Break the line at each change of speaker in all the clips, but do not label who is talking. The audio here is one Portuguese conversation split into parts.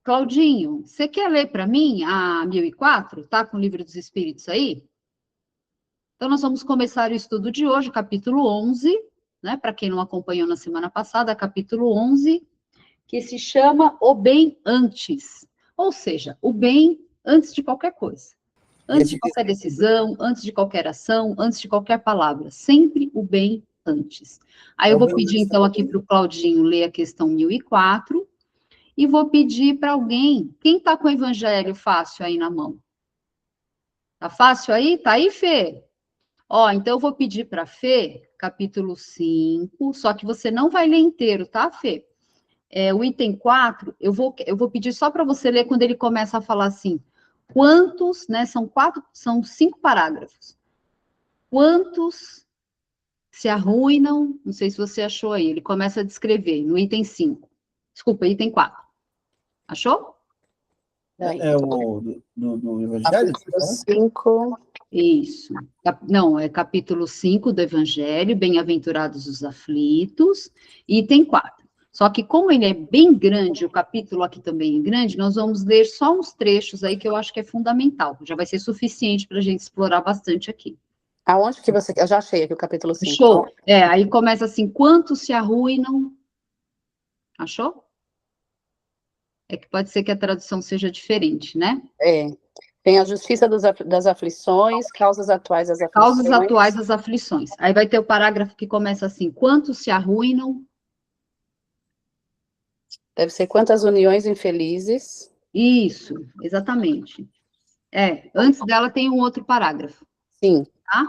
Claudinho, você quer ler para mim a 1004? Tá com o Livro dos Espíritos aí? Então, nós vamos começar o estudo de hoje, capítulo 11, né? Para quem não acompanhou na semana passada, capítulo 11, que se chama O Bem Antes. Ou seja, o bem antes de qualquer coisa. Antes de qualquer decisão, antes de qualquer ação, antes de qualquer palavra. Sempre o bem antes. Aí eu vou pedir, então, aqui para o Claudinho ler a questão 1004 e vou pedir para alguém, quem está com o evangelho fácil aí na mão? Tá fácil aí? Tá aí, Fê? Ó, então eu vou pedir para Fê, capítulo 5, só que você não vai ler inteiro, tá, Fê? O item 4, eu vou pedir só para você ler quando ele começa a falar assim, quantos, né, são 5 parágrafos. Quantos se arruinam, não sei se você achou aí, ele começa a descrever no item 5. Desculpa, item 4. Achou?
É o do Evangelho?
Capítulo 5.
Isso. Não, é capítulo 5 do Evangelho, Bem-aventurados os aflitos, item 4. Só que como ele é bem grande, o capítulo aqui também é grande, nós vamos ler só uns trechos aí que eu acho que é fundamental. Já vai ser suficiente para a gente explorar bastante aqui.
Aonde que você... Eu já achei aqui o capítulo 5.
Show. Aí começa assim, quantos se arruinam? Achou? É que pode ser que a tradução seja diferente, né?
Tem a justiça das aflições, causas atuais das aflições.
Causas atuais das aflições. Aí vai ter o parágrafo que começa assim, quantos se arruinam?
Deve ser quantas uniões infelizes.
Isso, exatamente. Antes dela tem um outro parágrafo.
Sim.
Tá?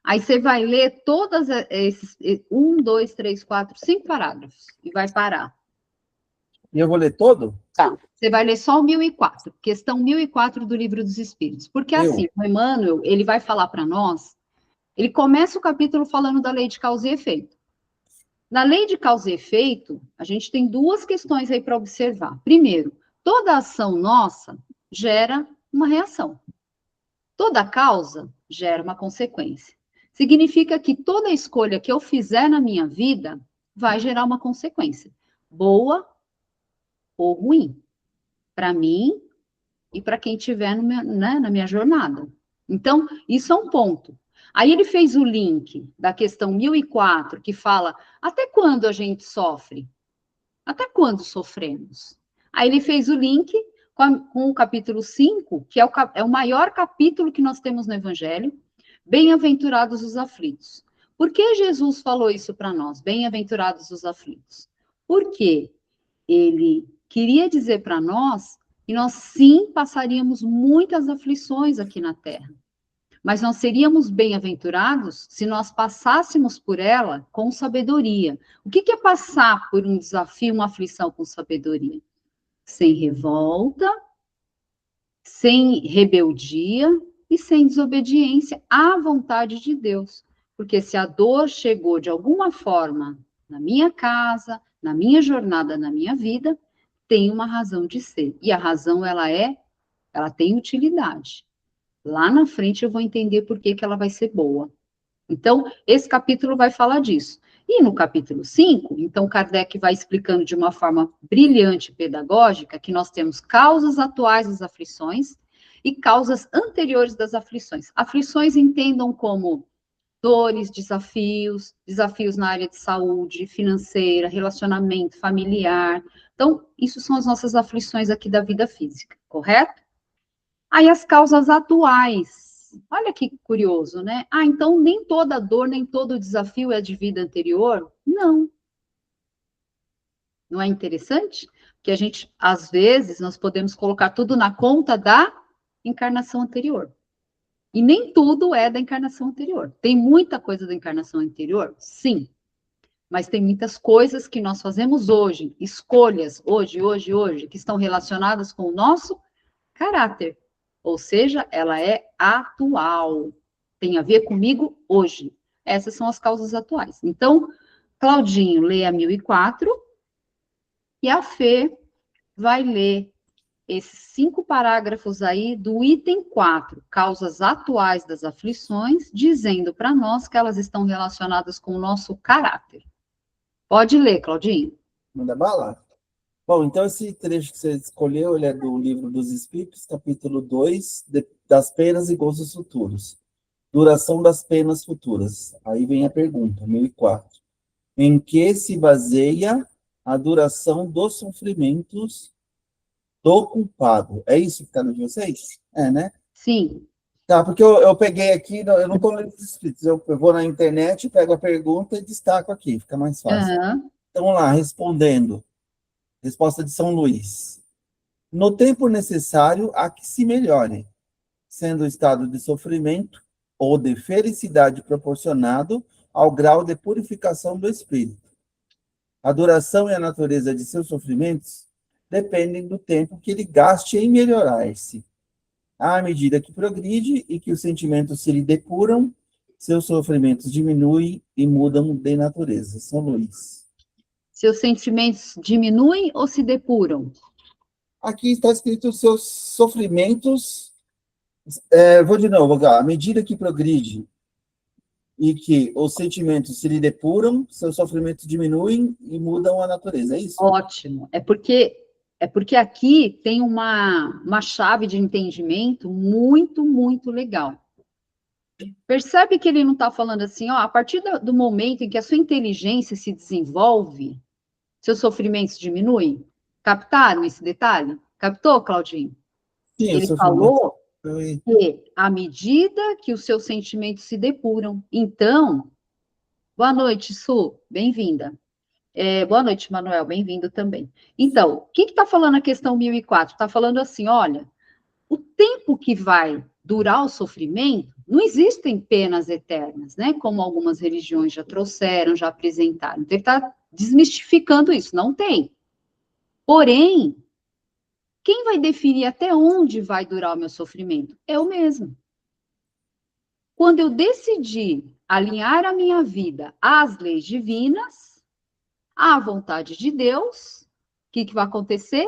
Aí você vai ler todas esses, 1, 2, 3, 4, 5 parágrafos, e vai parar.
E eu vou ler todo?
Tá.
Você vai ler só o 1004, questão 1004 do Livro dos Espíritos. Porque assim, o Emmanuel, ele vai falar para nós, ele começa o capítulo falando da lei de causa e efeito. Na lei de causa e efeito, a gente tem duas questões aí para observar. Primeiro, toda ação nossa gera uma reação. Toda causa gera uma consequência. Significa que toda escolha que eu fizer na minha vida vai gerar uma consequência, boa ou ruim, para mim e para quem estiver na minha jornada. Então, isso é um ponto. Aí ele fez o link da questão 1004, que fala até quando a gente sofre? Até quando sofremos? Aí ele fez o link com o capítulo 5, que é o maior capítulo que nós temos no Evangelho, Bem-aventurados os aflitos. Por que Jesus falou isso para nós? Bem-aventurados os aflitos. Porque ele queria dizer para nós que nós sim passaríamos muitas aflições aqui na Terra. Mas nós seríamos bem-aventurados se nós passássemos por ela com sabedoria. O que é passar por um desafio, uma aflição com sabedoria? Sem revolta, sem rebeldia e sem desobediência à vontade de Deus. Porque se a dor chegou de alguma forma na minha casa, na minha jornada, na minha vida, tem uma razão de ser. E a razão, ela tem utilidade. Lá na frente eu vou entender por que ela vai ser boa. Então, esse capítulo vai falar disso. E no capítulo 5, então, Kardec vai explicando de uma forma brilhante e pedagógica que nós temos causas atuais das aflições e causas anteriores das aflições. Aflições entendam como dores, desafios na área de saúde, financeira, relacionamento familiar. Então, isso são as nossas aflições aqui da vida física, correto? Aí as causas atuais. Olha que curioso, né? Então nem toda dor, nem todo desafio é de vida anterior? Não. Não é interessante? Que a gente, às vezes, nós podemos colocar tudo na conta da encarnação anterior. E nem tudo é da encarnação anterior. Tem muita coisa da encarnação anterior? Sim. Mas tem muitas coisas que nós fazemos hoje, escolhas hoje, que estão relacionadas com o nosso caráter. Ou seja, ela é atual. Tem a ver comigo hoje. Essas são as causas atuais. Então, Claudinho lê a 1004 e a Fê vai ler esses 5 parágrafos aí do item 4, causas atuais das aflições, dizendo para nós que elas estão relacionadas com o nosso caráter. Pode ler, Claudinho.
Manda bala. Bom, então esse trecho que você escolheu, ele é do Livro dos Espíritos, capítulo 2, das penas e gozos futuros. Duração das penas futuras. Aí vem a pergunta, 1004. Em que se baseia a duração dos sofrimentos do culpado? É isso que está no de vocês? É, né?
Sim.
Tá, porque eu peguei aqui, eu não estou lendo os escritos, eu vou na internet, pego a pergunta e destaco aqui, fica mais fácil.
Aham.
Então, vamos lá, respondendo. Resposta de São Luís. No tempo necessário a que se melhore, sendo o estado de sofrimento ou de felicidade proporcionado ao grau de purificação do espírito. A duração e a natureza de seus sofrimentos dependem do tempo que ele gaste em melhorar-se. À medida que progride e que os sentimentos se lhe depuram, seus sofrimentos diminuem e mudam de natureza. São Luís.
Seus sentimentos diminuem ou se depuram?
Aqui está escrito seus sofrimentos. Vou de novo, à medida que progride e que os sentimentos se lhe depuram, seus sofrimentos diminuem e mudam a natureza, é isso?
Ótimo. É porque aqui tem uma chave de entendimento muito, muito legal. Percebe que ele não está falando assim, ó, a partir do momento em que a sua inteligência se desenvolve, seus sofrimentos diminuem? Captaram esse detalhe? Captou, Claudinho?
Sim, o
Ele
sofrimento
falou que à medida que os seus sentimentos se depuram. Então, boa noite, Su, bem-vinda. Boa noite, Manuel, bem-vindo também. Então, o que está falando a questão 1004? Está falando assim, olha, o tempo que vai durar o sofrimento, não existem penas eternas, né? Como algumas religiões já trouxeram, já apresentaram. Então, ele está desmistificando isso, não tem. Porém, quem vai definir até onde vai durar o meu sofrimento? Eu mesmo. Quando eu decidi alinhar a minha vida às leis divinas, à vontade de Deus, o que vai acontecer?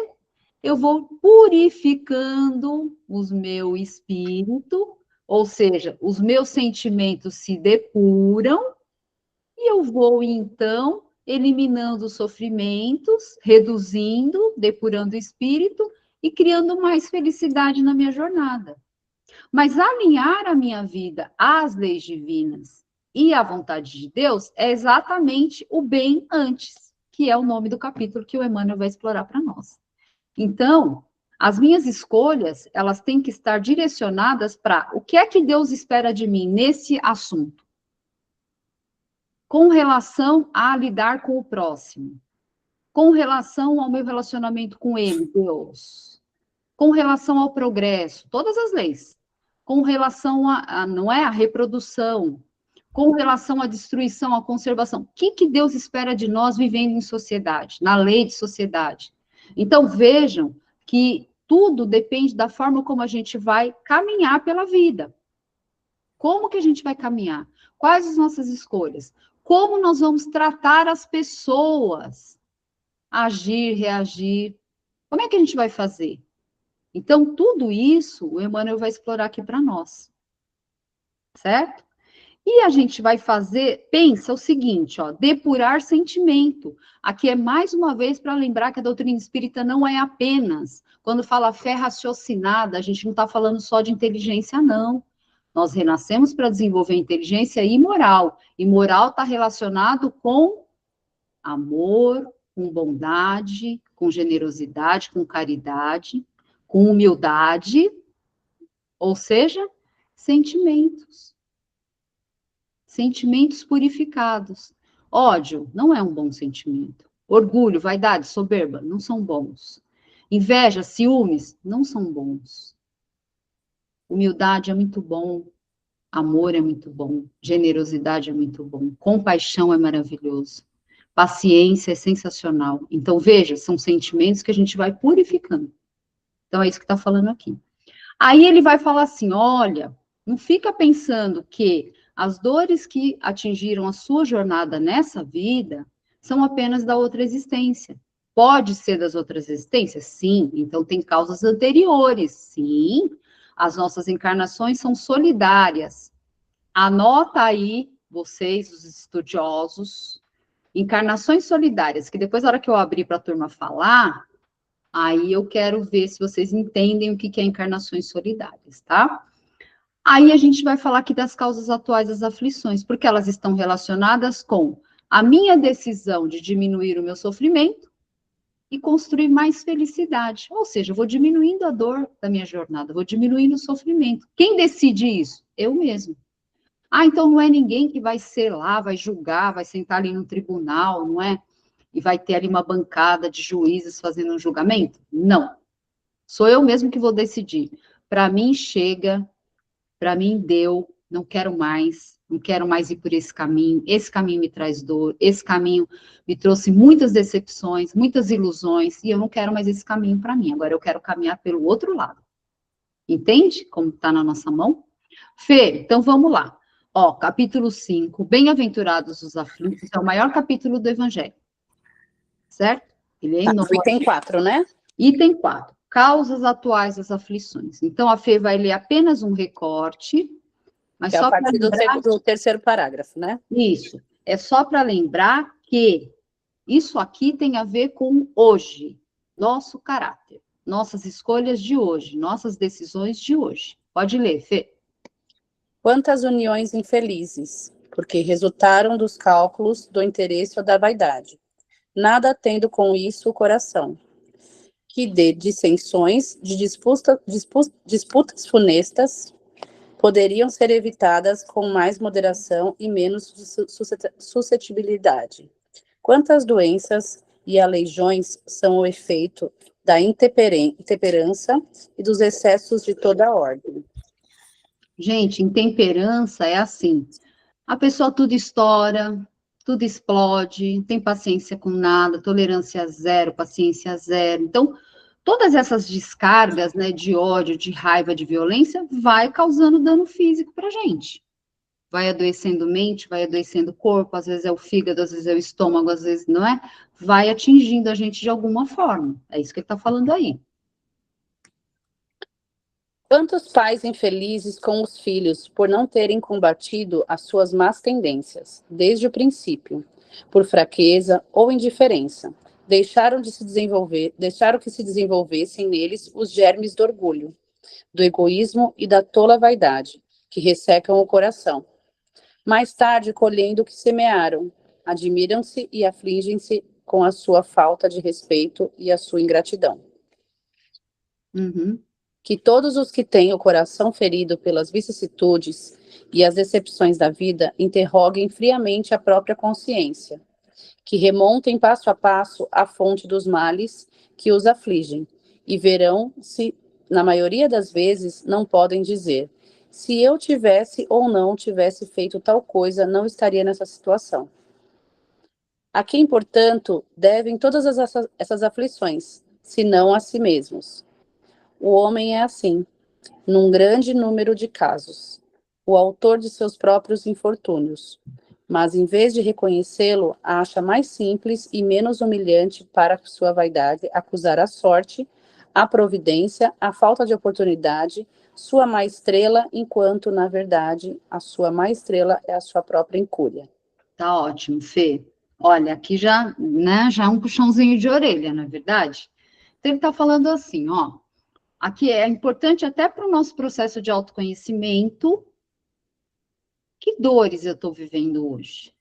Eu vou purificando o meu espírito, ou seja, os meus sentimentos se depuram, e eu vou, então, eliminando os sofrimentos, reduzindo, depurando o espírito e criando mais felicidade na minha jornada. Mas alinhar a minha vida às leis divinas e à vontade de Deus é exatamente o bem antes, que é o nome do capítulo que o Emmanuel vai explorar para nós. Então, as minhas escolhas, elas têm que estar direcionadas para o que é que Deus espera de mim nesse assunto, com relação a lidar com o próximo, com relação ao meu relacionamento com Ele, Deus, com relação ao progresso, todas as leis, com relação não é, a reprodução, com relação à destruição, à conservação. O que Deus espera de nós vivendo em sociedade, na lei de sociedade? Então, vejam que tudo depende da forma como a gente vai caminhar pela vida. Como que a gente vai caminhar? Quais as nossas escolhas? Como nós vamos tratar as pessoas? Agir, reagir. Como é que a gente vai fazer? Então, tudo isso o Emmanuel vai explorar aqui para nós. Certo? E a gente vai fazer, pensa o seguinte, ó, depurar sentimento. Aqui é mais uma vez para lembrar que a doutrina espírita não é apenas, quando fala fé raciocinada, a gente não está falando só de inteligência, não. Nós renascemos para desenvolver inteligência e moral. E moral está relacionado com amor, com bondade, com generosidade, com caridade, com humildade, ou seja, sentimentos. Sentimentos purificados. Ódio não é um bom sentimento. Orgulho, vaidade, soberba não são bons. Inveja, ciúmes não são bons. Humildade é muito bom. Amor é muito bom. Generosidade é muito bom. Compaixão é maravilhoso. Paciência é sensacional. Então, veja, são sentimentos que a gente vai purificando. Então, é isso que está falando aqui. Aí ele vai falar assim, olha, não fica pensando que as dores que atingiram a sua jornada nessa vida são apenas da outra existência. Pode ser das outras existências? Sim. Então, tem causas anteriores? Sim. As nossas encarnações são solidárias. Anota aí, vocês, os estudiosos, encarnações solidárias, que depois, na hora que eu abrir para a turma falar, Aí eu quero ver se vocês entendem o que é encarnações solidárias, tá? Aí a gente vai falar aqui das causas atuais das aflições, porque elas estão relacionadas com a minha decisão de diminuir o meu sofrimento e construir mais felicidade. Ou seja, eu vou diminuindo a dor da minha jornada, vou diminuindo o sofrimento. Quem decide isso? Eu mesmo. Ah, então não é ninguém que vai ser lá, vai julgar, vai sentar ali no tribunal, não é? E vai ter ali uma bancada de juízes fazendo um julgamento? Não. Sou eu mesmo que vou decidir. Para mim chega, para mim deu, não quero mais, não quero mais ir por esse caminho me traz dor, esse caminho me trouxe muitas decepções, muitas ilusões, e eu não quero mais esse caminho para mim, agora eu quero caminhar pelo outro lado. Entende como está na nossa mão? Fê, então vamos lá. Ó, capítulo 5, Bem-aventurados os aflitos, é o maior capítulo do Evangelho. Certo? Ele é enorme.
Item 4, né?
Item 4, causas atuais das aflições. Então, a Fê vai ler apenas um recorte, mas
É
só
a
para
partir
lembrar...
do terceiro parágrafo, né?
Isso, é só para lembrar que isso aqui tem a ver com hoje, nosso caráter, nossas escolhas de hoje, nossas decisões de hoje. Pode ler, Fê.
Quantas uniões infelizes, porque resultaram dos cálculos do interesse ou da vaidade, nada tendo com isso o coração, que de dissensões, de disputas funestas, poderiam ser evitadas com mais moderação e menos suscetibilidade. Quantas doenças e aleijões são o efeito da intemperança e dos excessos de toda a ordem.
Gente, intemperança é assim, a pessoa tudo estoura, tudo explode, tem paciência com nada, tolerância zero, paciência zero. Então, todas essas descargas, né, de ódio, de raiva, de violência, vai causando dano físico para a gente. Vai adoecendo mente, vai adoecendo o corpo, às vezes é o fígado, às vezes é o estômago, às vezes não é. Vai atingindo a gente de alguma forma. É isso que ele está falando aí.
Quantos pais infelizes com os filhos por não terem combatido as suas más tendências, desde o princípio, por fraqueza ou indiferença, deixaram que se desenvolvessem neles os germes do orgulho, do egoísmo e da tola vaidade, que ressecam o coração. Mais tarde, colhendo o que semearam, admiram-se e afligem-se com a sua falta de respeito e a sua ingratidão.
Uhum.
Que todos os que têm o coração ferido pelas vicissitudes e as decepções da vida interroguem friamente a própria consciência, que remontem passo a passo a fonte dos males que os afligem, e verão se, na maioria das vezes, não podem dizer: se eu tivesse ou não tivesse feito tal coisa, não estaria nessa situação. A quem, portanto, devem todas essas aflições, senão a si mesmos? O homem é assim, num grande número de casos, o autor de seus próprios infortúnios, mas em vez de reconhecê-lo, acha mais simples e menos humilhante para sua vaidade acusar a sorte, a providência, a falta de oportunidade, sua má estrela, enquanto, na verdade, a sua má estrela é a sua própria incúria.
Tá ótimo, Fê. Olha, aqui já, né, já é um puxãozinho de orelha, não é verdade? Então, ele está falando assim, ó, aqui é importante até para o nosso processo de autoconhecimento. Que dores eu estou vivendo hoje?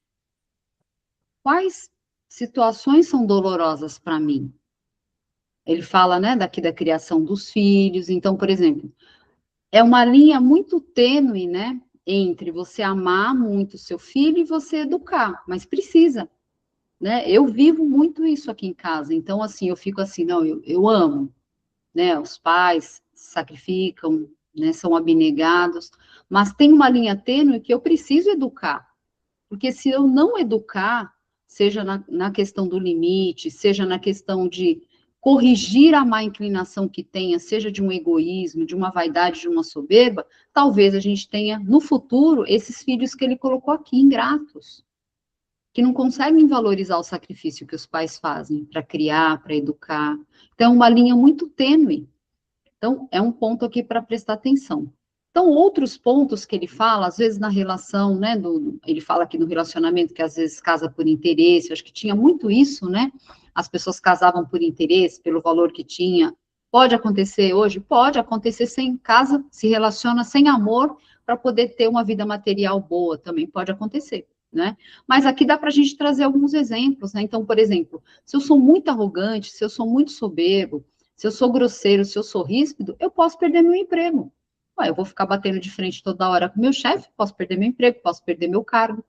Quais situações são dolorosas para mim? Ele fala, né, daqui da criação dos filhos. Então, por exemplo, é uma linha muito tênue, né, entre você amar muito seu filho e você educar, mas precisa, né? Eu vivo muito isso aqui em casa. Então, assim, eu fico assim, não, eu amo, né? Os pais sacrificam, né? São abnegados, mas tem uma linha tênue que eu preciso educar, porque se eu não educar, seja na questão do limite, seja na questão de corrigir a má inclinação que tenha, seja de um egoísmo, de uma vaidade, de uma soberba, talvez a gente tenha, no futuro, esses filhos que ele colocou aqui, ingratos, que não conseguem valorizar o sacrifício que os pais fazem para criar, para educar. Então, é uma linha muito tênue. Então, é um ponto aqui para prestar atenção. Então, outros pontos que ele fala, às vezes na relação, né, ele fala aqui no relacionamento que às vezes casa por interesse, acho que tinha muito isso, né, as pessoas casavam por interesse, pelo valor que tinha. Pode acontecer hoje? Pode acontecer sem casa, se relaciona sem amor, para poder ter uma vida material boa também, pode acontecer, né? Mas aqui dá para a gente trazer alguns exemplos, né? Então, por exemplo, se eu sou muito arrogante, se eu sou muito soberbo, se eu sou grosseiro, se eu sou ríspido, eu posso perder meu emprego. Ué, eu vou ficar batendo de frente toda hora com meu chefe, posso perder meu emprego, posso perder meu cargo.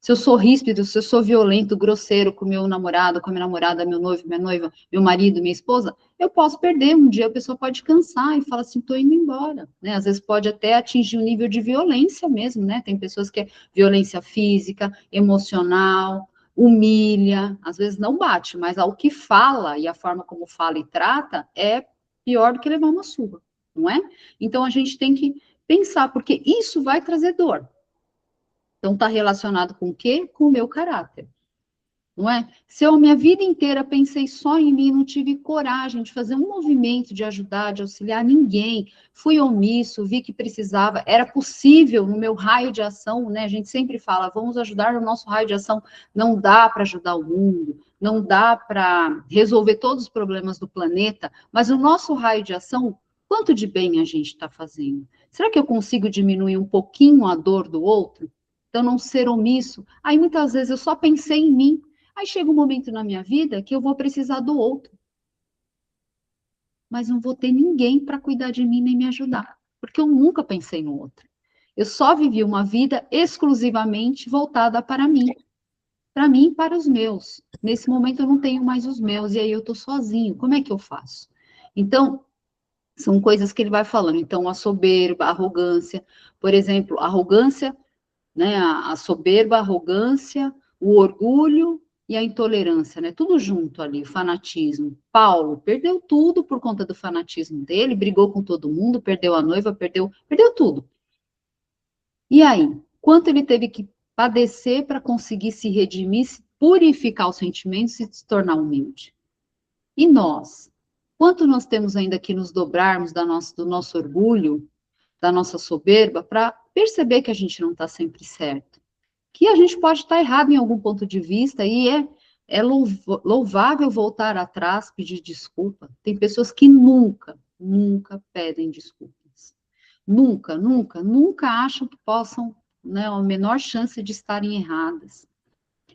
Se eu sou ríspido, se eu sou violento, grosseiro com meu namorado, com a minha namorada, meu noivo, minha noiva, meu marido, minha esposa, eu posso perder. Um dia a pessoa pode cansar e falar assim, estou indo embora, né? Às vezes pode até atingir um nível de violência mesmo, né? Tem pessoas que é violência física, emocional, humilha, às vezes não bate, mas ao que fala e a forma como fala e trata é pior do que levar uma surra, não é? Então a gente tem que pensar, porque isso vai trazer dor. Então, está relacionado com o quê? Com o meu caráter, não é? Se eu, minha vida inteira, pensei só em mim, não tive coragem de fazer um movimento, de ajudar, de auxiliar ninguém, fui omisso, vi que precisava, era possível no meu raio de ação, né? A gente sempre fala, vamos ajudar no nosso raio de ação, não dá para ajudar o mundo, não dá para resolver todos os problemas do planeta, mas o nosso raio de ação, quanto de bem a gente está fazendo? Será que eu consigo diminuir um pouquinho a dor do outro? Então, não ser omisso. Aí, muitas vezes, eu só pensei em mim. Aí, chega um momento na minha vida que eu vou precisar do outro. Mas não vou ter ninguém para cuidar de mim nem me ajudar. Porque eu nunca pensei no outro. Eu só vivi uma vida exclusivamente voltada para mim. Para mim e para os meus. Nesse momento, eu não tenho mais os meus. E aí, eu estou sozinho. Como é que eu faço? Então, são coisas que ele vai falando. Então, a soberba, a arrogância. Por exemplo, a arrogância, né, a soberba, a arrogância, o orgulho e a intolerância, né, tudo junto ali, o fanatismo. Paulo perdeu tudo por conta do fanatismo dele, brigou com todo mundo, perdeu a noiva, perdeu tudo. E aí, quanto ele teve que padecer para conseguir se redimir, se purificar os sentimentos e se tornar humilde? E nós? Quanto nós temos ainda que nos dobrarmos do nosso orgulho, da nossa soberba, para perceber que a gente não está sempre certo? Que a gente pode estar errado em algum ponto de vista, e é louvável voltar atrás, pedir desculpa. Tem pessoas que nunca pedem desculpas. Nunca acham que possam, né, a menor chance de estarem erradas.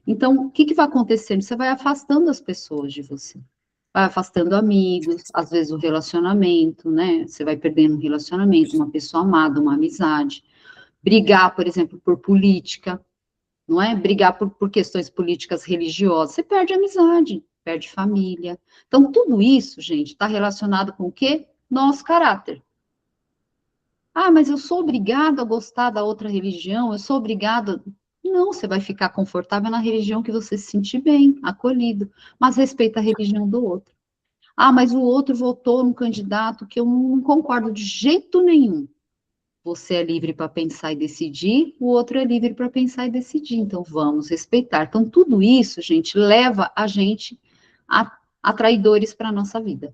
Então, o que vai acontecendo? Você vai afastando as pessoas de você. Vai afastando amigos, às vezes o relacionamento, né? Você vai perdendo um relacionamento, uma pessoa amada, uma amizade. Brigar, por exemplo, por política, não é? Brigar por questões políticas religiosas, você perde amizade, perde família. Então, tudo isso, gente, está relacionado com o quê? Nosso caráter. Ah, mas eu sou obrigado a gostar da outra religião, eu sou obrigado. Não, você vai ficar confortável na religião que você se sentir bem, acolhido, mas respeita a religião do outro. Ah, mas o outro votou num candidato que eu não concordo de jeito nenhum. Você é livre para pensar e decidir, o outro é livre para pensar e decidir. Então, vamos respeitar. Então, tudo isso, gente, leva a gente a traidores para a nossa vida.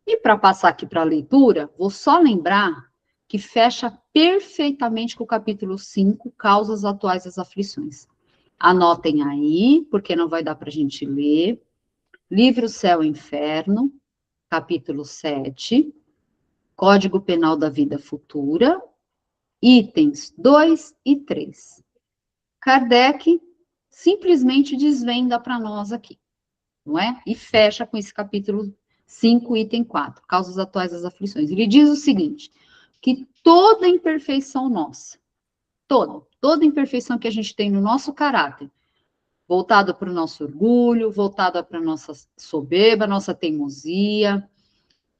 E para passar aqui para a leitura, vou só lembrar que fecha perfeitamente com o capítulo 5, Causas Atuais das Aflições. Anotem aí, porque não vai dar para a gente ler. Livro Céu e Inferno, capítulo 7, Código Penal da Vida Futura, itens 2 e 3. Kardec simplesmente desvenda para nós aqui, não é? E fecha com esse capítulo 5, item 4, causas atuais das aflições. Ele diz o seguinte, que toda imperfeição nossa, toda imperfeição que a gente tem no nosso caráter, voltada para o nosso orgulho, voltada para a nossa soberba, nossa teimosia,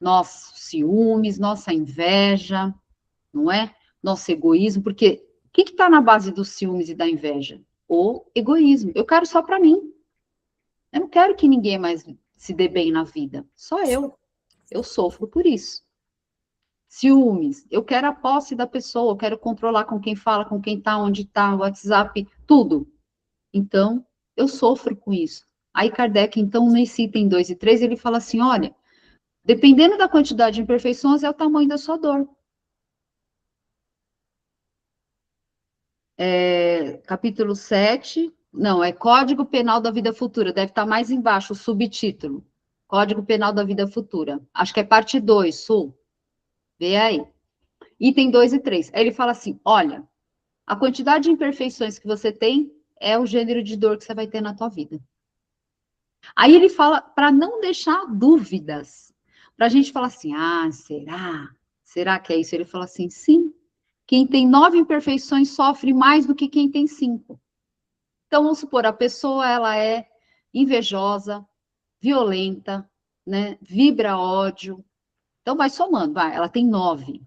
nossos ciúmes, nossa inveja, não é? Nosso egoísmo, porque o que está na base dos ciúmes e da inveja? O egoísmo. Eu quero só para mim. Eu não quero que ninguém mais se dê bem na vida. Só eu. Eu sofro por isso. Ciúmes. Eu quero a posse da pessoa, eu quero controlar com quem fala, com quem está, onde está, WhatsApp, tudo. Então, eu sofro com isso. Aí Kardec, então, nesse item 2 e 3, ele fala assim, olha, dependendo da quantidade de imperfeições, é o tamanho da sua dor. capítulo 7, não, é Código Penal da Vida Futura, deve estar mais embaixo, o subtítulo, Código Penal da Vida Futura, acho que é parte 2, Sul, vê aí, item 2 e 3, aí ele fala assim, olha, a quantidade de imperfeições que você tem é o gênero de dor que você vai ter na tua vida. Aí ele fala, para não deixar dúvidas, para a gente falar assim, será? Será que é isso? Ele fala assim, sim, quem tem 9 imperfeições sofre mais do que quem tem 5. Então, vamos supor, a pessoa, ela é invejosa, violenta, né? Vibra ódio. Então, vai somando, vai, ela tem 9.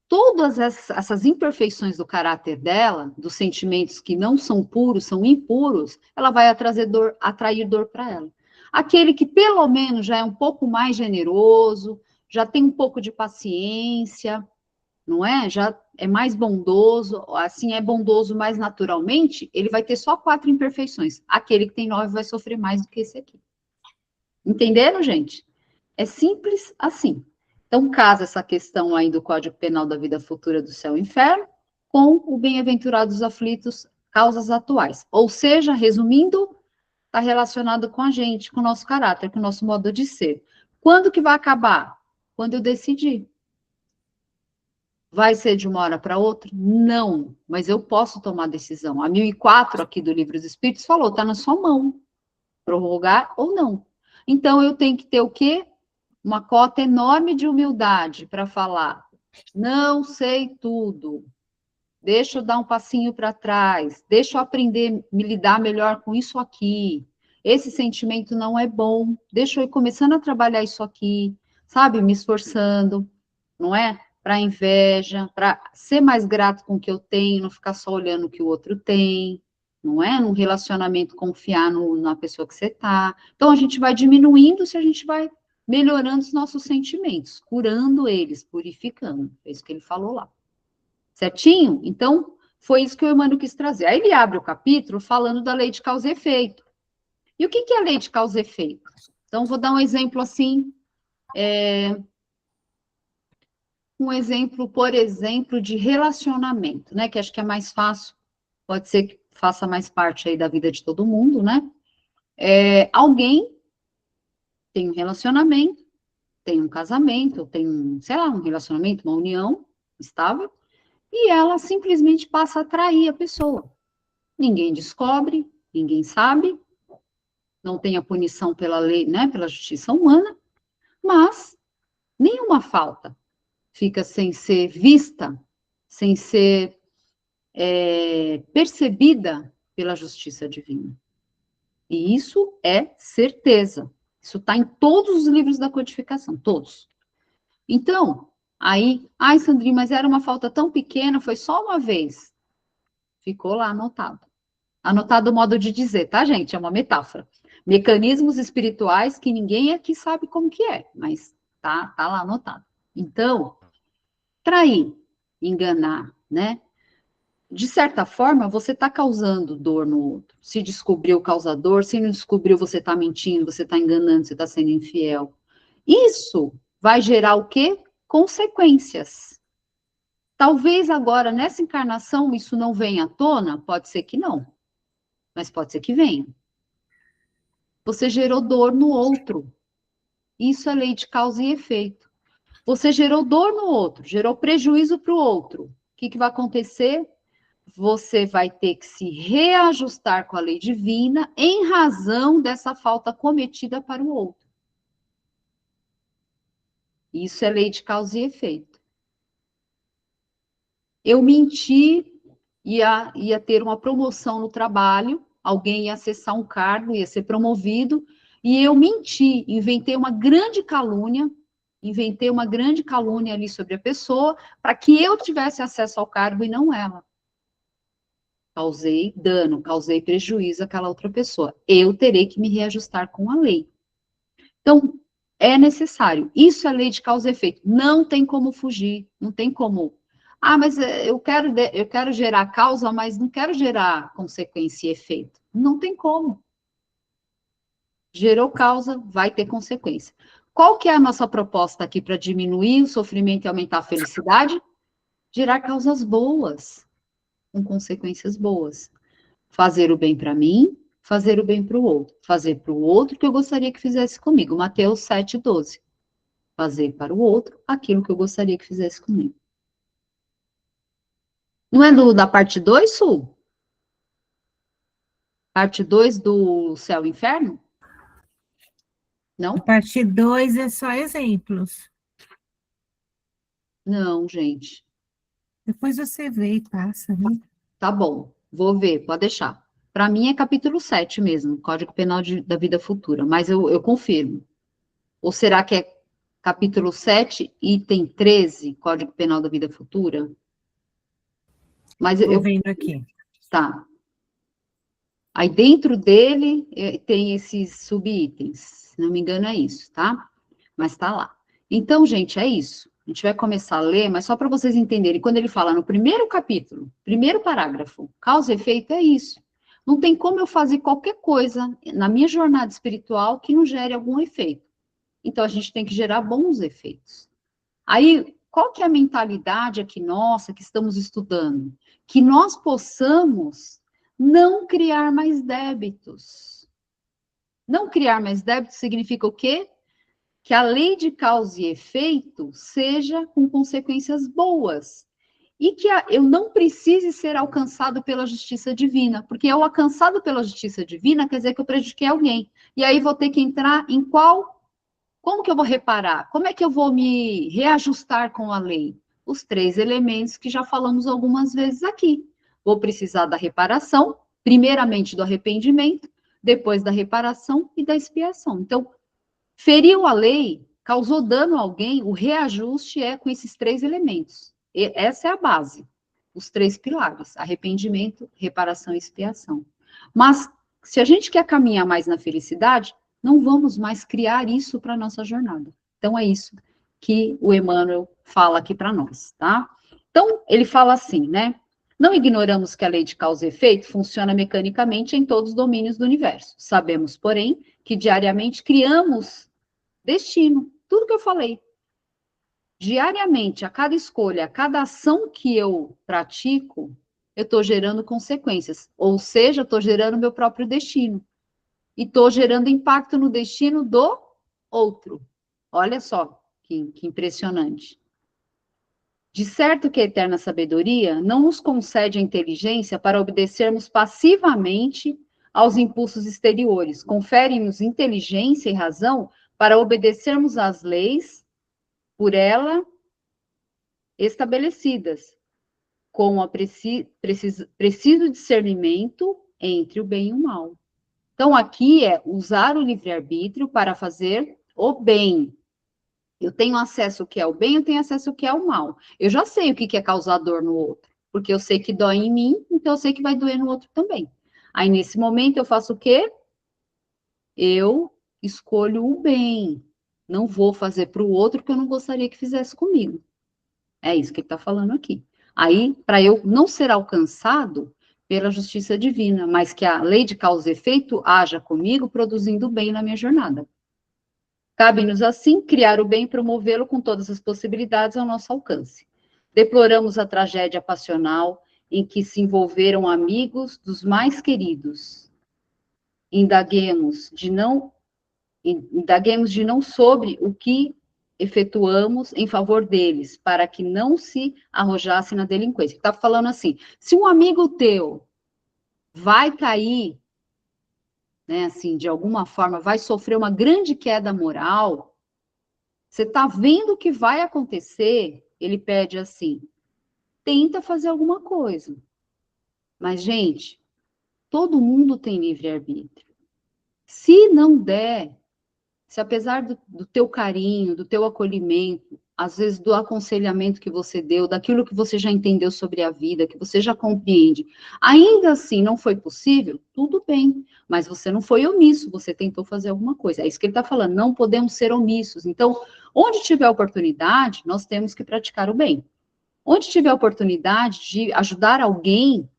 Todas essas imperfeições do caráter dela, dos sentimentos que não são puros, são impuros, ela vai atrair dor para ela. Aquele que, pelo menos, já é um pouco mais generoso, já tem um pouco de paciência, não é? Já é mais bondoso, assim, é bondoso mais naturalmente, ele vai ter só 4 imperfeições. Aquele que tem 9 vai sofrer mais do que esse aqui. Entenderam, gente? É simples assim. Então, casa essa questão aí do Código Penal da Vida Futura do Céu e Inferno com o Bem-aventurados Aflitos, causas atuais. Ou seja, resumindo, está relacionado com a gente, com o nosso caráter, com o nosso modo de ser. Quando que vai acabar? Quando eu decidir. Vai ser de uma hora para outra? Não, mas eu posso tomar decisão. A 1004 aqui do Livro dos Espíritos falou, está na sua mão, prorrogar ou não. Então, eu tenho que ter o quê? Uma cota enorme de humildade para falar, não sei tudo, deixa eu dar um passinho para trás, deixa eu aprender, me lidar melhor com isso aqui, esse sentimento não é bom, deixa eu ir começando a trabalhar isso aqui, sabe, me esforçando, não é? Para inveja, para ser mais grato com o que eu tenho, não ficar só olhando o que o outro tem, não é? Num relacionamento, confiar na pessoa que você está. Então, a gente vai diminuindo se a gente vai melhorando os nossos sentimentos, curando eles, purificando. É isso que ele falou lá. Certinho? Então, foi isso que o Emmanuel quis trazer. Aí ele abre o capítulo falando da lei de causa e efeito. E o que é a lei de causa e efeito? Então, vou dar um exemplo assim, por exemplo, de relacionamento, né? Que acho que é mais fácil, pode ser que faça mais parte aí da vida de todo mundo, né? Alguém tem um relacionamento, tem um casamento, tem, sei lá, um relacionamento, uma união estável, e ela simplesmente passa a atrair a pessoa. Ninguém descobre, ninguém sabe, não tem a punição pela lei, né, pela justiça humana, mas nenhuma falta fica sem ser vista, sem ser percebida pela justiça divina. E isso é certeza. Isso está em todos os livros da codificação, todos. Então, aí, Sandrinha, mas era uma falta tão pequena, foi só uma vez. Ficou lá anotado. Anotado o modo de dizer, tá, gente? É uma metáfora. Mecanismos espirituais que ninguém aqui sabe como que é, mas tá lá anotado. Então, trair, enganar, né? De certa forma, você está causando dor no outro. Se descobriu o causador, se não descobriu, você está mentindo, você está enganando, você está sendo infiel. Isso vai gerar o quê? Consequências. Talvez agora, nessa encarnação, isso não venha à tona, pode ser que não, mas pode ser que venha. Você gerou dor no outro. Isso é lei de causa e efeito. Você gerou dor no outro, gerou prejuízo para o outro. O que vai acontecer? Você vai ter que se reajustar com a lei divina em razão dessa falta cometida para o outro. Isso é lei de causa e efeito. Eu menti, ia ter uma promoção no trabalho, alguém ia acessar um cargo, ia ser promovido, e eu menti, inventei uma grande calúnia ali sobre a pessoa, para que eu tivesse acesso ao cargo e não ela. Causei dano, causei prejuízo àquela outra pessoa. Eu terei que me reajustar com a lei. Então, é necessário. Isso é lei de causa e efeito. Não tem como fugir, não tem como. Mas eu quero gerar causa, mas não quero gerar consequência e efeito. Não tem como. Gerou causa, vai ter consequência. Qual que é a nossa proposta aqui para diminuir o sofrimento e aumentar a felicidade? Gerar causas boas. com consequências boas. Fazer o bem para mim, fazer o bem para o outro. Fazer para o outro que eu gostaria que fizesse comigo. Mateus 7,12. Fazer para o outro aquilo que eu gostaria que fizesse comigo. Não é da parte 2, Sul? Parte 2 do céu e inferno? Não?
A parte 2 é só exemplos.
Não, gente.
Depois você vê e passa, né?
Tá bom, vou ver, pode deixar. Para mim é capítulo 7 mesmo, Código Penal da Vida Futura, mas eu confirmo. Ou será que é capítulo 7, item 13, Código Penal da Vida Futura? Mas
Estou vendo aqui.
Tá. Aí dentro dele tem esses subitens, se não me engano é isso, tá? Mas tá lá. Então, gente, é isso. A gente vai começar a ler, mas só para vocês entenderem, quando ele fala no primeiro capítulo, primeiro parágrafo, causa e efeito, é isso. Não tem como eu fazer qualquer coisa na minha jornada espiritual que não gere algum efeito. Então, a gente tem que gerar bons efeitos. Aí, qual que é a mentalidade aqui nossa que estamos estudando? Que nós possamos não criar mais débitos. Não criar mais débitos significa o quê? Que a lei de causa e efeito seja com consequências boas. E que eu não precise ser alcançado pela justiça divina. Porque eu alcançado pela justiça divina quer dizer que eu prejudiquei alguém. E aí vou ter que entrar em qual... Como que eu vou reparar? Como é que eu vou me reajustar com a lei? Os 3 elementos que já falamos algumas vezes aqui. Vou precisar da reparação, primeiramente do arrependimento, depois da reparação e da expiação. Então, feriu a lei, causou dano a alguém, o reajuste é com esses 3 elementos. E essa é a base, os 3 pilares: arrependimento, reparação e expiação. Mas, se a gente quer caminhar mais na felicidade, não vamos mais criar isso para a nossa jornada. Então, é isso que o Emmanuel fala aqui para nós, tá? Então, ele fala assim, né? Não ignoramos que a lei de causa e efeito funciona mecanicamente em todos os domínios do universo. Sabemos, porém, que diariamente criamos destino. Tudo que eu falei. Diariamente, a cada escolha, a cada ação que eu pratico, eu estou gerando consequências. Ou seja, estou gerando meu próprio destino. E estou gerando impacto no destino do outro. Olha só que impressionante. De certo que a eterna sabedoria não nos concede a inteligência para obedecermos passivamente aos impulsos exteriores. Confere-nos inteligência e razão para obedecermos às leis por ela estabelecidas, com a preciso discernimento entre o bem e o mal. Então, aqui é usar o livre-arbítrio para fazer o bem. Eu tenho acesso ao que é o bem, eu tenho acesso ao que é o mal. Eu já sei o que é causar dor no outro, porque eu sei que dói em mim, então eu sei que vai doer no outro também. Aí, nesse momento, eu faço o quê? Eu escolho o bem. Não vou fazer para o outro que eu não gostaria que fizesse comigo. É isso que ele está falando aqui. Aí, para eu não ser alcançado pela justiça divina, mas que a lei de causa e efeito haja comigo, produzindo bem na minha jornada. Cabe-nos, assim, criar o bem e promovê-lo com todas as possibilidades ao nosso alcance. Deploramos a tragédia passional em que se envolveram amigos dos mais queridos. Indaguemos de não sobre o que efetuamos em favor deles, para que não se arrojassem na delinquência. Está falando assim, se um amigo teu vai cair, né, assim, de alguma forma, vai sofrer uma grande queda moral, você está vendo o que vai acontecer, ele pede assim, tenta fazer alguma coisa. Mas, gente, todo mundo tem livre-arbítrio. Se não der, se apesar do teu carinho, do teu acolhimento, às vezes do aconselhamento que você deu, daquilo que você já entendeu sobre a vida, que você já compreende, ainda assim não foi possível, tudo bem, mas você não foi omisso, você tentou fazer alguma coisa. É isso que ele está falando, não podemos ser omissos. Então, onde tiver oportunidade, nós temos que praticar o bem. Onde tiver oportunidade de ajudar alguém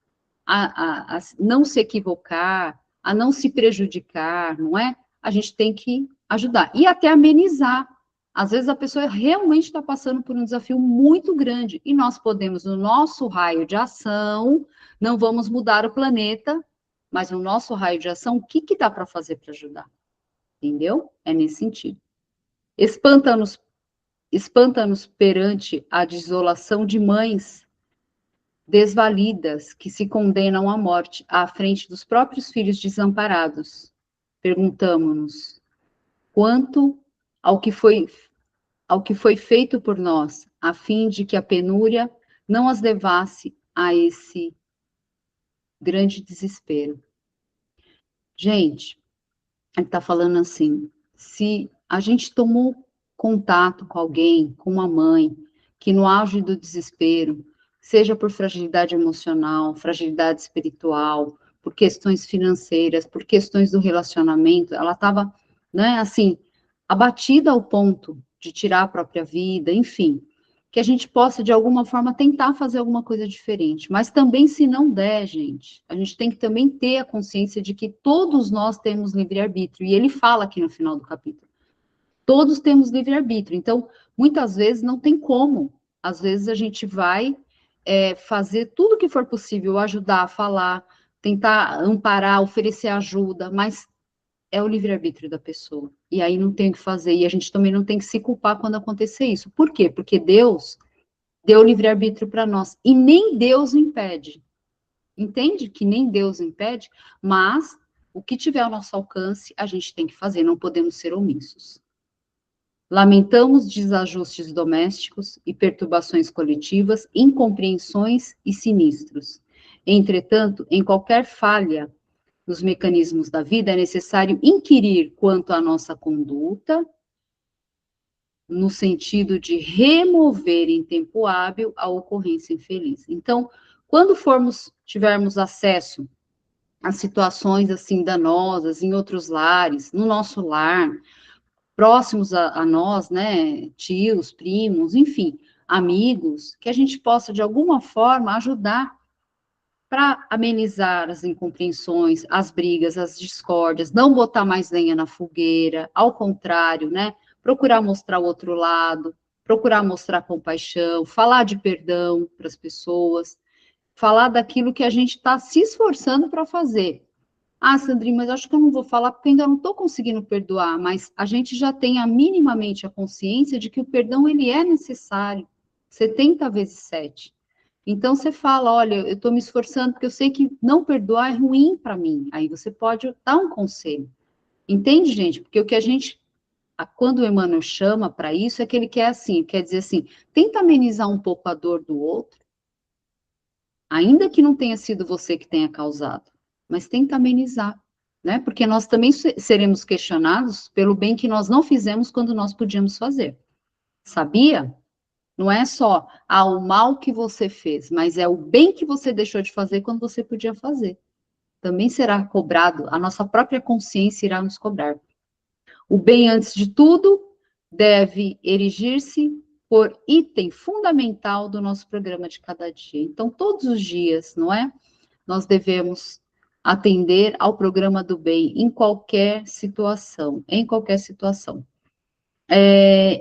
a não se equivocar, a não se prejudicar, não é? A gente tem que ajudar. E até amenizar Às vezes a pessoa realmente está passando por um desafio muito grande e nós podemos, no nosso raio de ação, não vamos mudar o planeta, mas no nosso raio de ação, o que dá para fazer para ajudar? Entendeu? É nesse sentido. Espanta-nos perante a desolação de mães desvalidas que se condenam à morte à frente dos próprios filhos desamparados. Perguntamo-nos quanto ao que foi feito por nós, a fim de que a penúria não as levasse a esse grande desespero. Gente, ele está falando assim, se a gente tomou contato com alguém, com uma mãe, que no auge do desespero, seja por fragilidade emocional, fragilidade espiritual, por questões financeiras, por questões do relacionamento, ela estava, né, assim, abatida ao ponto de tirar a própria vida, enfim, que a gente possa, de alguma forma, tentar fazer alguma coisa diferente. Mas também, se não der, gente, a gente tem que também ter a consciência de que todos nós temos livre-arbítrio. E ele fala aqui no final do capítulo. Todos temos livre-arbítrio. Então, muitas vezes não tem como. Às vezes a gente vai fazer tudo o que for possível, ajudar, falar, tentar amparar, oferecer ajuda, mas é o livre-arbítrio da pessoa. E aí não tem o que fazer. E a gente também não tem que se culpar quando acontecer isso. Por quê? Porque Deus deu livre-arbítrio para nós. E nem Deus impede. Entende que nem Deus impede? Mas o que tiver ao nosso alcance, a gente tem que fazer. Não podemos ser omissos. Lamentamos desajustes domésticos e perturbações coletivas, incompreensões e sinistros. Entretanto, em qualquer falha nos mecanismos da vida, é necessário inquirir quanto à nossa conduta, no sentido de remover em tempo hábil a ocorrência infeliz. Então, quando tivermos acesso a situações assim danosas em outros lares, no nosso lar, próximos a nós, né, tios, primos, enfim, amigos, que a gente possa, de alguma forma, ajudar para amenizar as incompreensões, as brigas, as discórdias, não botar mais lenha na fogueira, ao contrário, né, procurar mostrar o outro lado, procurar mostrar compaixão, falar de perdão para as pessoas, falar daquilo que a gente está se esforçando para fazer. Ah, Sandrinha, mas acho que eu não vou falar porque ainda não estou conseguindo perdoar, mas a gente já tem minimamente a consciência de que o perdão ele é necessário, 70 vezes 7. Então você fala, olha, eu estou me esforçando porque eu sei que não perdoar é ruim para mim. Aí você pode dar um conselho. Entende, gente? Porque o que quando o Emmanuel chama para isso, é que ele quer assim, quer dizer assim, tenta amenizar um pouco a dor do outro, ainda que não tenha sido você que tenha causado, mas tenta amenizar, né? Porque nós também seremos questionados pelo bem que nós não fizemos quando nós podíamos fazer. Sabia? Não é só o mal que você fez, mas é o bem que você deixou de fazer quando você podia fazer. Também será cobrado, a nossa própria consciência irá nos cobrar. O bem, antes de tudo, deve erigir-se por item fundamental do nosso programa de cada dia. Então, todos os dias, não é? Nós devemos atender ao programa do bem em qualquer situação,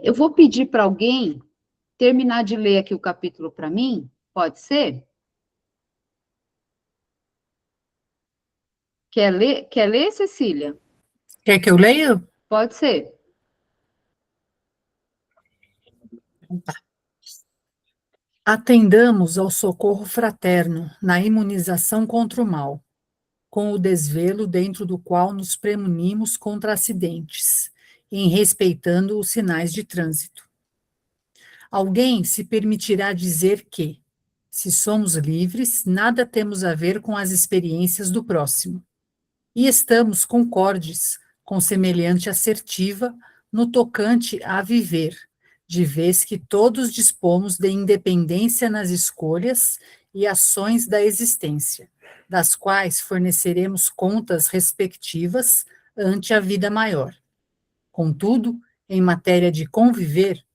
eu vou pedir para alguém terminar de ler aqui o capítulo para mim, pode ser? Quer ler, Cecília?
Quer que eu leia?
Pode ser.
Atendamos ao socorro fraterno na imunização contra o mal, com o desvelo dentro do qual nos premunimos contra acidentes, em respeitando os sinais de trânsito. Alguém se permitirá dizer que, se somos livres, nada temos a ver com as experiências do próximo. E estamos concordes com semelhante assertiva no tocante a viver, de vez que todos dispomos de independência nas escolhas e ações da existência, das quais forneceremos contas respectivas ante a vida maior. Contudo, em matéria de conviver,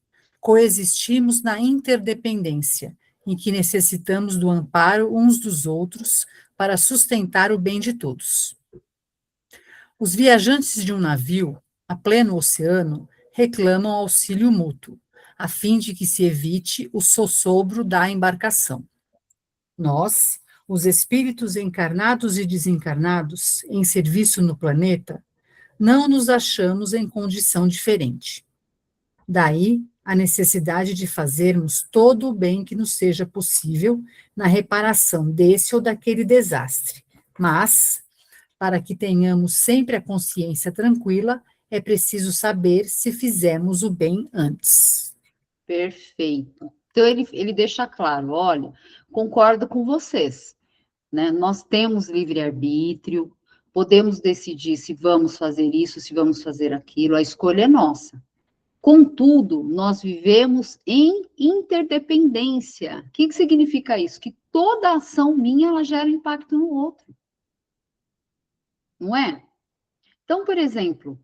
coexistimos na interdependência, em que necessitamos do amparo uns dos outros para sustentar o bem de todos. Os viajantes de um navio, a pleno oceano, reclamam auxílio mútuo, a fim de que se evite o sossobro da embarcação. Nós, os espíritos encarnados e desencarnados em serviço no planeta, não nos achamos em condição diferente. Daí a necessidade de fazermos todo o bem que nos seja possível na reparação desse ou daquele desastre. Mas, para que tenhamos sempre a consciência tranquila, é preciso saber se fizemos o bem antes.
Perfeito. Então, ele deixa claro, olha, concordo com vocês, né? Nós temos livre-arbítrio, podemos decidir se vamos fazer isso, se vamos fazer aquilo, a escolha é nossa. Contudo, nós vivemos em interdependência. O que significa isso? Que toda ação minha, ela gera impacto no outro. Não é? Então, por exemplo,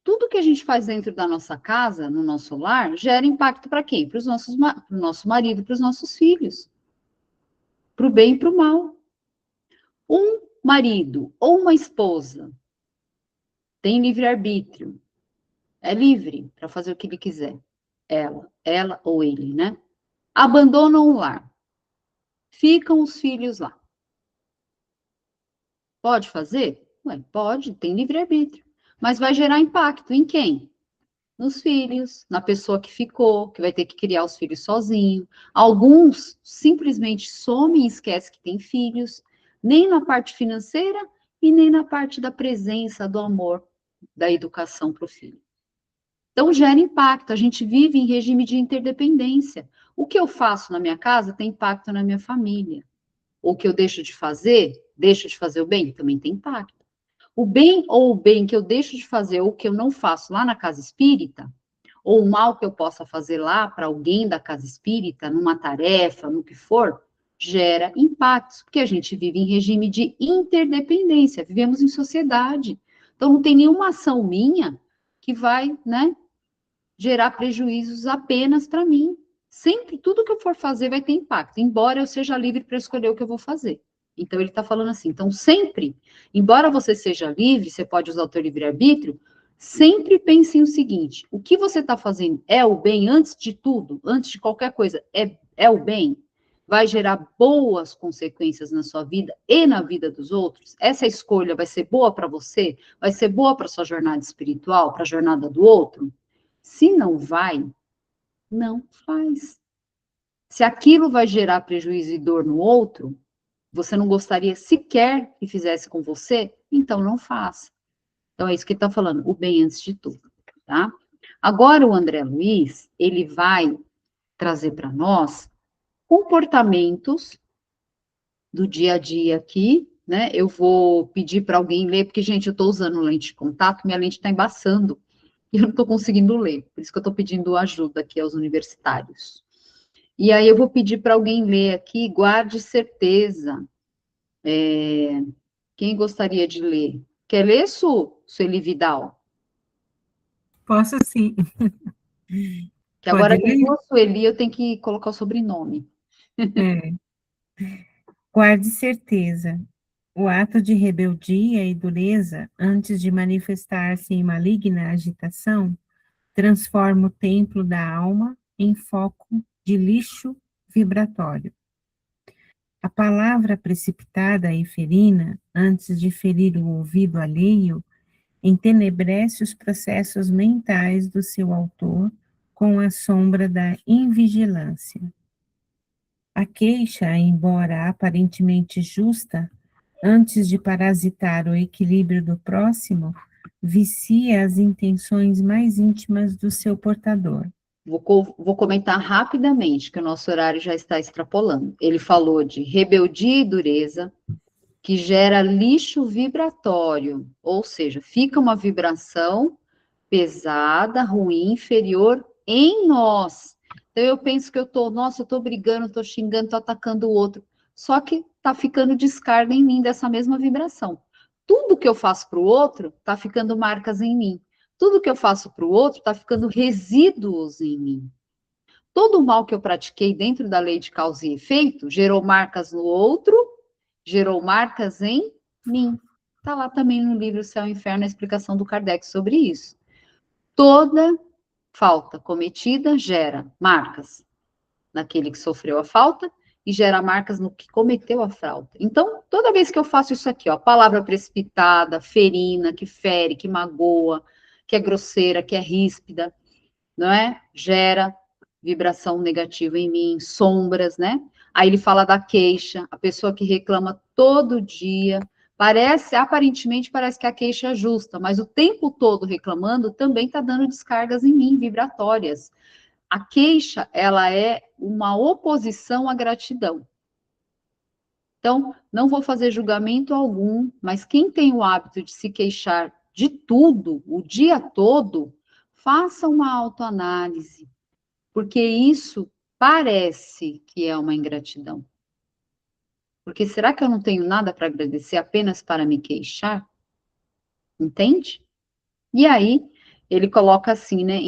tudo que a gente faz dentro da nossa casa, no nosso lar, gera impacto para quem? Para o nosso marido, para os nossos filhos. Para o bem e para o mal. Um marido ou uma esposa tem livre-arbítrio. É livre para fazer o que ele quiser. Ela ou ele, né? Abandonam o lar. Ficam os filhos lá. Pode fazer? Ué, pode, tem livre-arbítrio. Mas vai gerar impacto em quem? Nos filhos, na pessoa que ficou, que vai ter que criar os filhos sozinho. Alguns simplesmente somem e esquecem que tem filhos, nem na parte financeira e nem na parte da presença, do amor, da educação para o filho. Então, gera impacto. A gente vive em regime de interdependência. O que eu faço na minha casa tem impacto na minha família. O que eu deixo de fazer o bem, também tem impacto. O bem ou o bem que eu deixo de fazer ou que eu não faço lá na casa espírita, ou o mal que eu possa fazer lá para alguém da casa espírita, numa tarefa, no que for, gera impactos, porque a gente vive em regime de interdependência, vivemos em sociedade. Então, não tem nenhuma ação minha que vai, né, gerar prejuízos apenas para mim. Sempre, tudo que eu for fazer vai ter impacto, embora eu seja livre para escolher o que eu vou fazer. Então, ele está falando assim, então sempre, embora você seja livre, você pode usar o teu livre-arbítrio, sempre pense no seguinte, o que você está fazendo é o bem antes de tudo, antes de qualquer coisa, é o bem? Vai gerar boas consequências na sua vida e na vida dos outros? Essa escolha vai ser boa para você? Vai ser boa para a sua jornada espiritual, para a jornada do outro? Se não vai, não faz. Se aquilo vai gerar prejuízo e dor no outro, você não gostaria sequer que fizesse com você, então não faça. Então é isso que ele está falando, o bem antes de tudo, tá? Agora o André Luiz, ele vai trazer para nós comportamentos do dia a dia aqui, né? Eu vou pedir para alguém ler, porque, gente, eu estou usando lente de contato, minha lente está embaçando, e eu não estou conseguindo ler, por isso que eu estou pedindo ajuda aqui aos universitários. E aí eu vou pedir para alguém ler aqui, guarde certeza. Quem gostaria de ler? Quer ler, Sueli Vidal?
Posso sim.
Que agora
Pode
de
ler?
Sueli eu tenho que colocar o sobrenome.
É. Guarde certeza. O ato de rebeldia e dureza, antes de manifestar-se em maligna agitação, transforma o templo da alma em foco de lixo vibratório. A palavra precipitada e ferina, antes de ferir o ouvido alheio, entenebrece os processos mentais do seu autor com a sombra da invigilância. A queixa, embora aparentemente justa, antes de parasitar o equilíbrio do próximo, vicia as intenções mais íntimas do seu portador.
Vou comentar rapidamente, que o nosso horário já está extrapolando. Ele falou de rebeldia e dureza, que gera lixo vibratório, ou seja, fica uma vibração pesada, ruim, inferior em nós. Então, eu penso que eu tô brigando, tô xingando, tô atacando o outro. Só que tá ficando descarga em mim dessa mesma vibração. Tudo que eu faço para o outro tá ficando marcas em mim. Tudo que eu faço para o outro tá ficando resíduos em mim. Todo o mal que eu pratiquei dentro da lei de causa e efeito gerou marcas no outro, gerou marcas em mim. Tá lá também no livro Céu e Inferno a explicação do Kardec sobre isso. Toda falta cometida gera marcas naquele que sofreu a falta e gera marcas no que cometeu a falta. Então, toda vez que eu faço isso aqui, ó, palavra precipitada, ferina, que fere, que magoa, que é grosseira, que é ríspida, não é? Gera vibração negativa em mim, sombras, né? Aí ele fala da queixa, a pessoa que reclama todo dia, aparentemente parece que a queixa é justa, mas o tempo todo reclamando também está dando descargas em mim, vibratórias. A queixa, ela é uma oposição à gratidão. Então, não vou fazer julgamento algum, mas quem tem o hábito de se queixar de tudo, o dia todo, faça uma autoanálise, porque isso parece que é uma ingratidão. Porque será que eu não tenho nada para agradecer apenas para me queixar? Entende? E aí, ele coloca assim, né?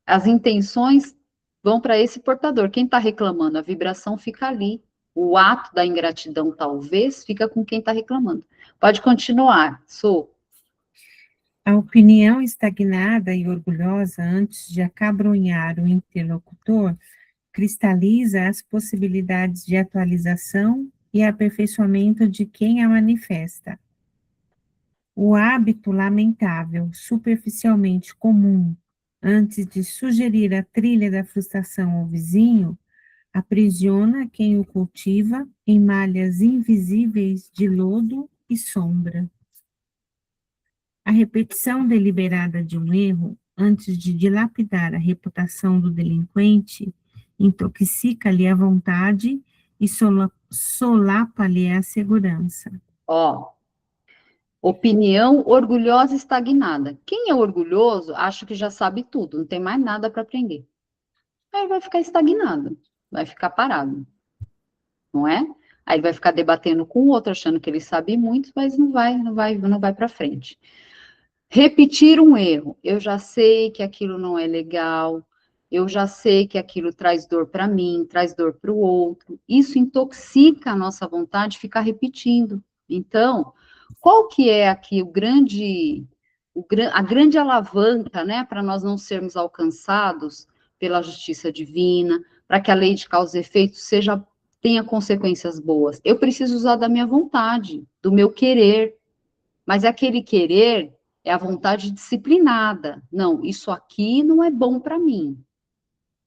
As intenções vão para esse portador. Quem está reclamando, a vibração fica ali. O ato da ingratidão, talvez, fica com quem está reclamando. Pode continuar, Sou.
A opinião estagnada e orgulhosa, antes de acabrunhar o interlocutor, cristaliza as possibilidades de atualização e aperfeiçoamento de quem a manifesta. O hábito lamentável, superficialmente comum, antes de sugerir a trilha da frustração ao vizinho, aprisiona quem o cultiva em malhas invisíveis de lodo e sombra. A repetição deliberada de um erro, antes de dilapidar a reputação do delinquente, intoxica-lhe a vontade e solapa-lhe a segurança.
Ó, opinião orgulhosa e estagnada. Quem é orgulhoso acha que já sabe tudo, não tem mais nada para aprender. Aí vai ficar estagnado, vai ficar parado, não é? Aí ele vai ficar debatendo com o outro, achando que ele sabe muito, mas não vai para frente. Repetir um erro. Eu já sei que aquilo não é legal, eu já sei que aquilo traz dor para mim, traz dor para o outro. Isso intoxica a nossa vontade de ficar repetindo. Então, qual que é aqui a grande alavanca, né, para nós não sermos alcançados pela justiça divina, para que a lei de causa e efeito tenha consequências boas? Eu preciso usar da minha vontade, do meu querer, mas aquele querer é a vontade disciplinada. Não, isso aqui não é bom para mim.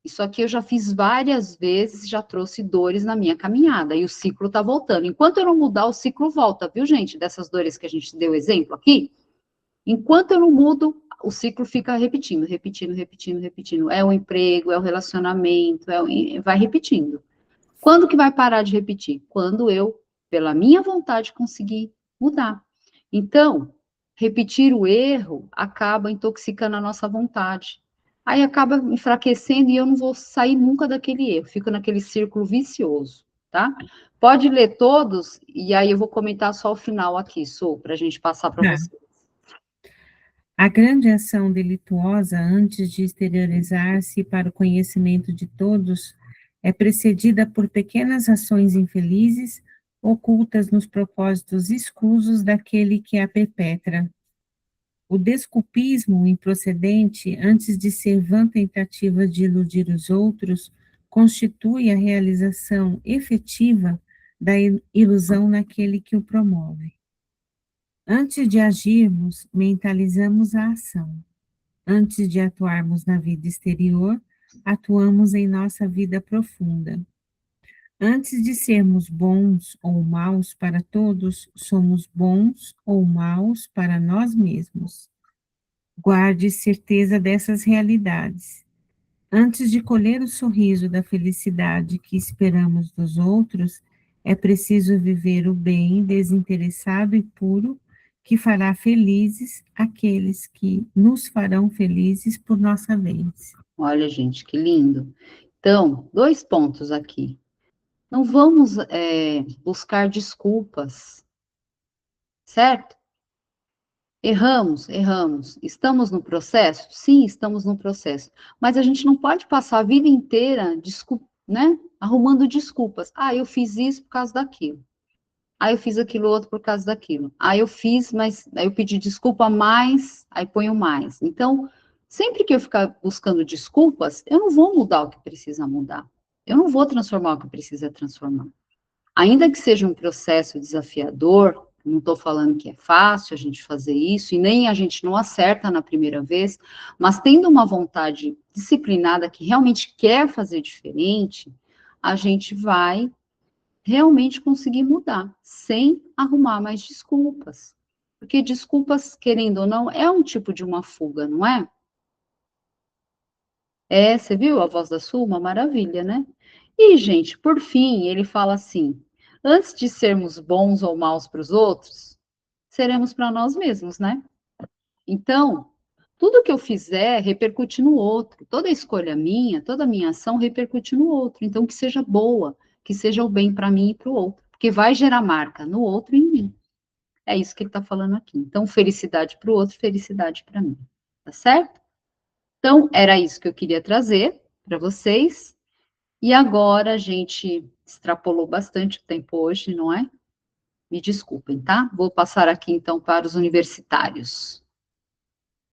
Isso aqui eu já fiz várias vezes, já trouxe dores na minha caminhada, e o ciclo está voltando. Enquanto eu não mudar, o ciclo volta, viu, gente? Dessas dores que a gente deu exemplo aqui, enquanto eu não mudo, o ciclo fica repetindo. É o emprego, é o relacionamento, vai repetindo. Quando que vai parar de repetir? Quando eu, pela minha vontade, conseguir mudar. Então, repetir o erro acaba intoxicando a nossa vontade. Aí acaba enfraquecendo e eu não vou sair nunca daquele erro, fico naquele círculo vicioso, tá? Pode ler todos, e aí eu vou comentar só o final aqui, para a gente passar para vocês.
A grande ação delituosa, antes de exteriorizar-se para o conhecimento de todos, é precedida por pequenas ações infelizes, ocultas nos propósitos escusos daquele que a perpetra. O desculpismo improcedente, antes de ser vã tentativa de iludir os outros, constitui a realização efetiva da ilusão naquele que o promove. Antes de agirmos, mentalizamos a ação. Antes de atuarmos na vida exterior, atuamos em nossa vida profunda. Antes de sermos bons ou maus para todos, somos bons ou maus para nós mesmos. Guarde certeza dessas realidades. Antes de colher o sorriso da felicidade que esperamos dos outros, é preciso viver o bem desinteressado e puro que fará felizes aqueles que nos farão felizes por nossa vez.
Olha, gente, que lindo. Então, 2 pontos aqui. Não vamos buscar desculpas, certo? Erramos. Estamos no processo? Sim, estamos no processo. Mas a gente não pode passar a vida inteira, arrumando desculpas. Ah, eu fiz isso por causa daquilo. Aí eu fiz aquilo outro por causa daquilo. Aí eu fiz, mas aí eu pedi desculpa mais, aí ponho mais. Então, sempre que eu ficar buscando desculpas, eu não vou mudar o que precisa mudar. Eu não vou transformar o que precisa transformar. Ainda que seja um processo desafiador, não estou falando que é fácil a gente fazer isso, e nem a gente não acerta na primeira vez, mas tendo uma vontade disciplinada que realmente quer fazer diferente, a gente vai realmente conseguir mudar, sem arrumar mais desculpas. Porque desculpas, querendo ou não, é um tipo de uma fuga, não é? É, você viu a voz da Sul? Uma maravilha, né? E, gente, por fim, ele fala assim: antes de sermos bons ou maus para os outros, seremos para nós mesmos, né? Então, tudo que eu fizer repercute no outro. Toda escolha minha, toda minha ação repercute no outro. Então, que seja boa, que seja o bem para mim e para o outro. Porque vai gerar marca no outro e em mim. É isso que ele está falando aqui. Então, felicidade para o outro, felicidade para mim. Tá certo? Então, era isso que eu queria trazer para vocês. E agora a gente extrapolou bastante o tempo hoje, não é? Me desculpem, tá? Vou passar aqui então para os universitários.